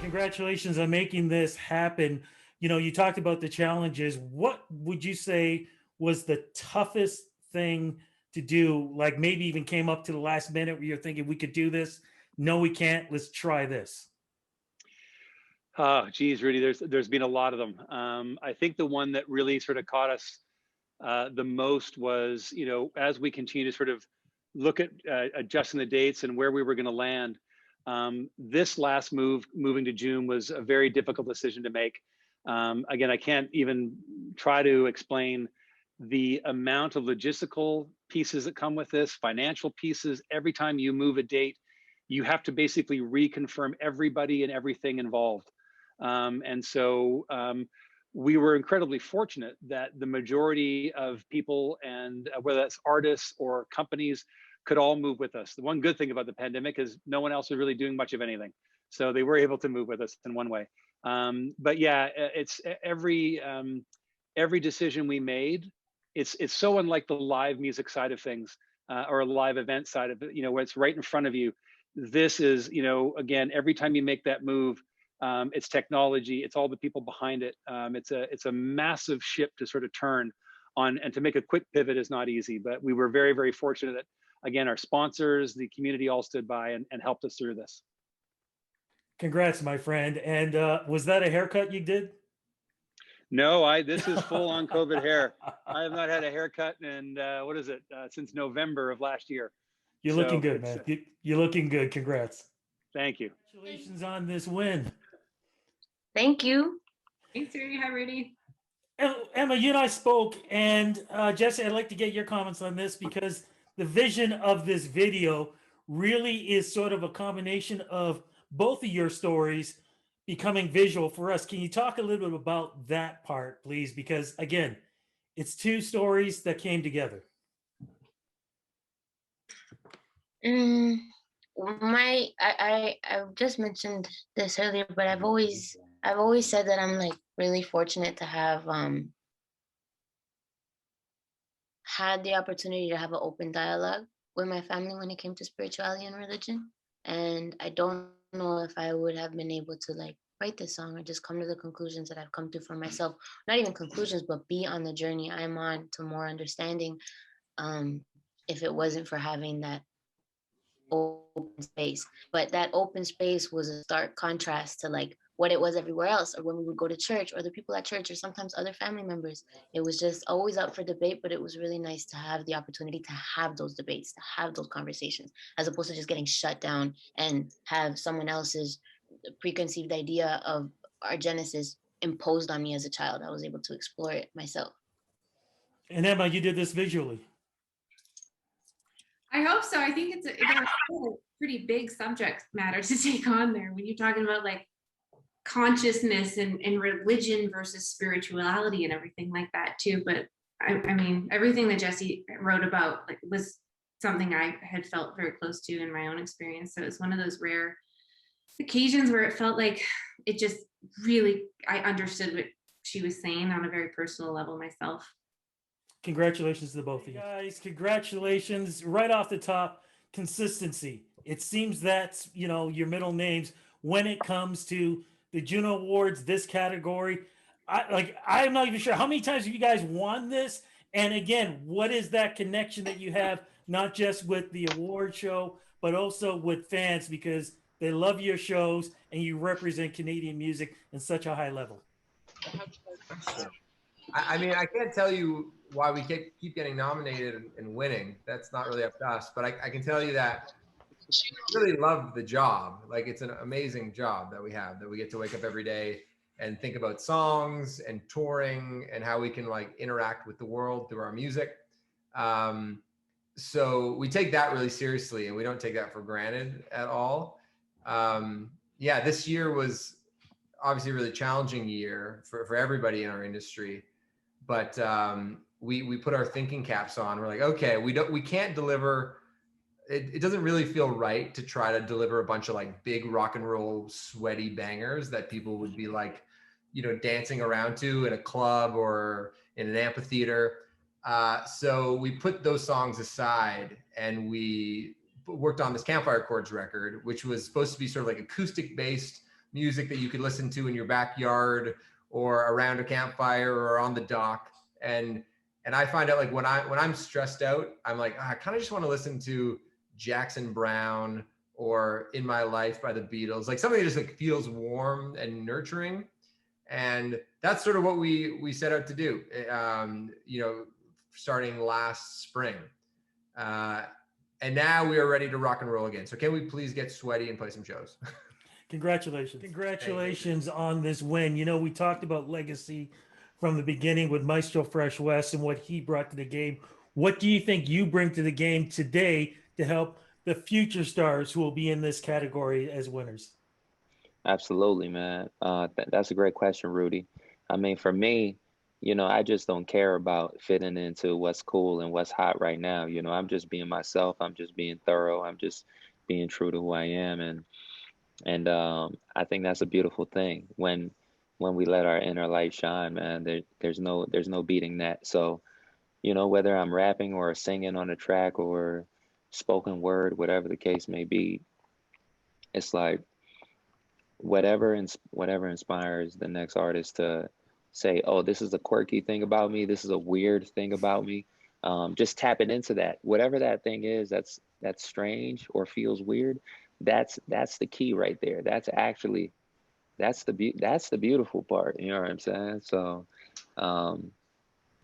Congratulations on making this happen. You talked about the challenges. What would you say was the toughest thing to do? Like maybe even came up to the last minute where you're thinking we could do this. No, we can't. Let's try this. Oh, geez, Rudy, there's been a lot of them. I think the one that really sort of caught us the most was, as we continue to sort of look at adjusting the dates and where we were going to land. This last moving to June, was a very difficult decision to make. Again, I can't even try to explain the amount of logistical pieces that come with this, financial pieces. Every time you move a date, you have to basically reconfirm everybody and everything involved. And so we were incredibly fortunate that the majority of people, and whether that's artists or companies, could all move with us. The one good thing about the pandemic is no one else was really doing much of anything. So they were able to move with us in one way. But yeah, it's every decision we made, it's so unlike the live music side of things, or a live event side of it, where it's right in front of you. This is, again, every time you make that move, it's technology, it's all the people behind it. It's a massive ship to sort of turn on, and to make a quick pivot is not easy. But we were very, very fortunate that, again, our sponsors, the community, all stood by and helped us through this. Congrats, my friend. And was that a haircut you did? No, this is full on COVID hair. I have not had a haircut in what is it, since November of last year. You're looking good, man. You're looking good. Congrats. Thank you. Congratulations on this win. Thank you. Thanks, Rudy. Hi, Rudy. Emma, you and I spoke, and Jesse, I'd like to get your comments on this, because the vision of this video really is sort of a combination of both of your stories becoming visual for us. Can you talk a little bit about that part, please? Because again, it's two stories that came together. I just mentioned this earlier, but I've always said that I'm like really fortunate to have had the opportunity to have an open dialogue with my family when it came to spirituality and religion. And I don't know if I would have been able to like write this song or just come to the conclusions that I've come to for myself. Not even conclusions, but be on the journey I'm on to more understanding, if it wasn't for having that open space. But that open space was a stark contrast to like what it was everywhere else, or when we would go to church, or the people at church, or sometimes other family members. It was just always up for debate, but it was really nice to have the opportunity to have those debates, to have those conversations, as opposed to just getting shut down and have someone else's preconceived idea of our genesis imposed on me as a child. I was able to explore it myself. And Emma, you did this visually. I hope so. I think it's a pretty big subject matter to take on there when you're talking about like consciousness and religion versus spirituality and everything like that too. But I mean, everything that Jesse wrote about like was something I had felt very close to in my own experience. So it's one of those rare occasions where it felt like it just really, I understood what she was saying on a very personal level myself. Congratulations to the both of you guys. Congratulations. Right off the top, consistency. It seems that's, your middle names when it comes to the JUNO Awards, this category. I'm not even sure how many times have you guys won this? And again, what is that connection that you have, not just with the award show, but also with fans, because they love your shows and you represent Canadian music in such a high level? I mean, I can't tell you why we keep getting nominated and winning. That's not really up to us. But I can tell you that I really love the job. Like, it's an amazing job that we have, that we get to wake up every day and think about songs and touring and how we can like interact with the world through our music. So we take that really seriously, and we don't take that for granted at all. Yeah, this year was obviously a really challenging year for everybody in our industry. But we put our thinking caps on. We're like, okay, we can't deliver. It doesn't really feel right to try to deliver a bunch of like big rock and roll sweaty bangers that people would be like, dancing around to in a club or in an amphitheater. So we put those songs aside and we worked on this Campfire Chords record, which was supposed to be sort of like acoustic based, music that you could listen to in your backyard or around a campfire or on the dock. And I find out like when I'm stressed out, I'm like, I kind of just want to listen to Jackson Brown or In My Life by the Beatles, like something that just like feels warm and nurturing. And that's sort of what we set out to do, starting last spring. And now we are ready to rock and roll again. So can we please get sweaty and play some shows? Congratulations. Congratulations on this win. You know, we talked about legacy from the beginning with Maestro Fresh West and what he brought to the game. What do you think you bring to the game today to help the future stars who will be in this category as winners? Absolutely, man. That's a great question, Rudy. I mean, for me, I just don't care about fitting into what's cool and what's hot right now. I'm just being myself. I'm just being thorough. I'm just being true to who I am, and I think that's a beautiful thing when we let our inner light shine, man. There's no beating that. So, whether I'm rapping or singing on a track or spoken word, whatever the case may be, it's like whatever inspires the next artist to say, oh, this is a quirky thing about me, this is a weird thing about me. Just tapping into that, whatever that thing is that's strange or feels weird. That's the key right there. That's the beautiful part. You know what I'm saying? So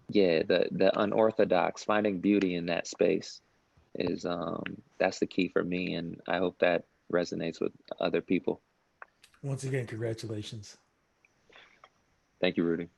yeah, the unorthodox, finding beauty in that space is that's the key for me, and I hope that resonates with other people. Once again, congratulations. Thank you, Rudy.